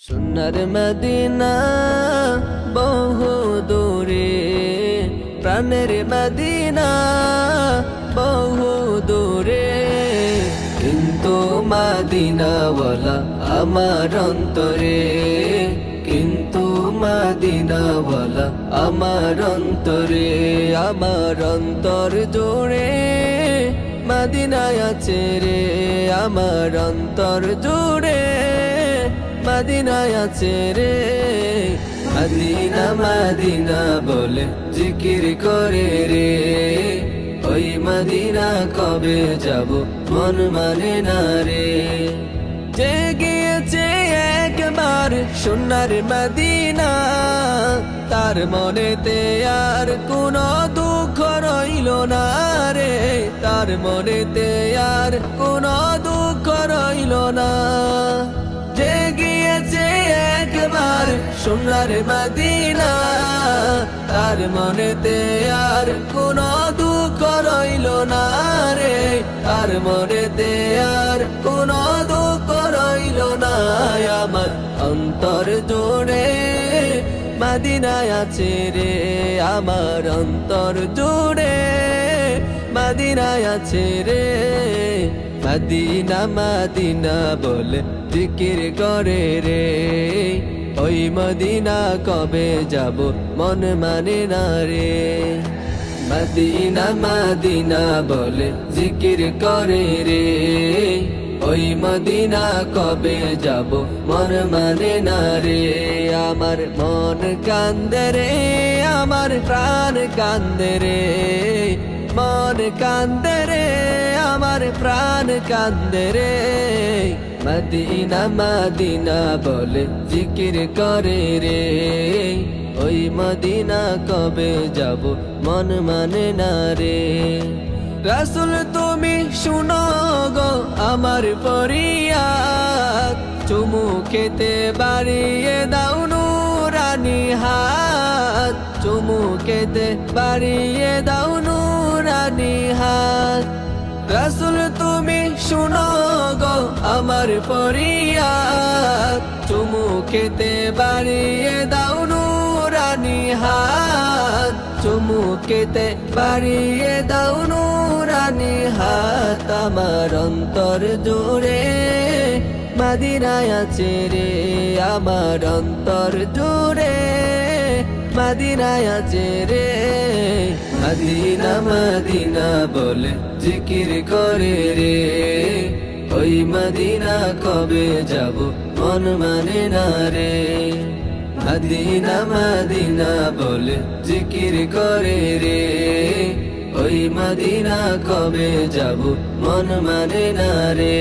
সোনার মদিনা বহু দূরে, প্রাণের মদিনা বহু দূরে, কিন্তু মদিনাওয়ালা আমার অন্তরে, কিন্তু মদিনাওয়ালা আমার অন্তরে। আমার অন্তর জুড়ে মদিনায় আছে রে, আমার অন্তর জুড়ে মদিনায় আছে রে। মদিনা মদিনা বলে জিকির করে রে, ওই মদিনা কবে যাব মন মানে না রে। যে গিয়েছে একবার সোনার মদিনা, তার মনেতে আর কোনো দুঃখ রইল না রে, তার মনেতে আর কোনো দুঃখ রইল না। যে গিয়েছে একবার সোনার মদিনা, তার মনেতে আর কোনো দুঃখ রইল না রে, তার মনেতে আর কোনো দুঃখ রইল না। আমার অন্তর জুড়ে মদিনায় আছে রে, আমার অন্তর জুড়ে মদিনায় আছে রে। মদিনা মদিনা বলে জিকির করে রে, ওই মদিনা কবে যাব মন মানে না রে। মদিনা মদিনা বলে জিকির করে রে, ওই মদিনা কবে যাব মন মানে না রে। আমার মন কান্দে রে, আমার প্রাণ কান্দে রে, মন কান্দে রে, আমার প্রাণ কান্দে রে। মদিনা মদিনা বলে জিকির করে রে, ওই মদিনা কবে যাব মন মানে না রে। রাসূল তুমি শুনো গো আমার ফরিয়াদ, চুমু খেতে বাড়িয়ে দাও নুরানি হাত, চুমু খেতে বাড়িয়ে দাও নুরানি হাত। রাসূল তুমি শুনো গো আমার ফরিয়াদ, চুমু খেতে বাড়িয়ে দাও নুরানি হাত, চুমু খেতে বাড়িয়ে দাও নুরানি হাত। আমার অন্তর জুড়ে মদিনায় আছে রে, আমার অন্তর জুড়ে মদিনায় আছে রে। মদিনা মদিনা বলে জিকির করে রে, ওই মদিনা কবে যাব মন মানে না রে। মদিনা মদিনা বলে জিকির করে রে, ওই মদিনা কবে যাব মন মানে না রে।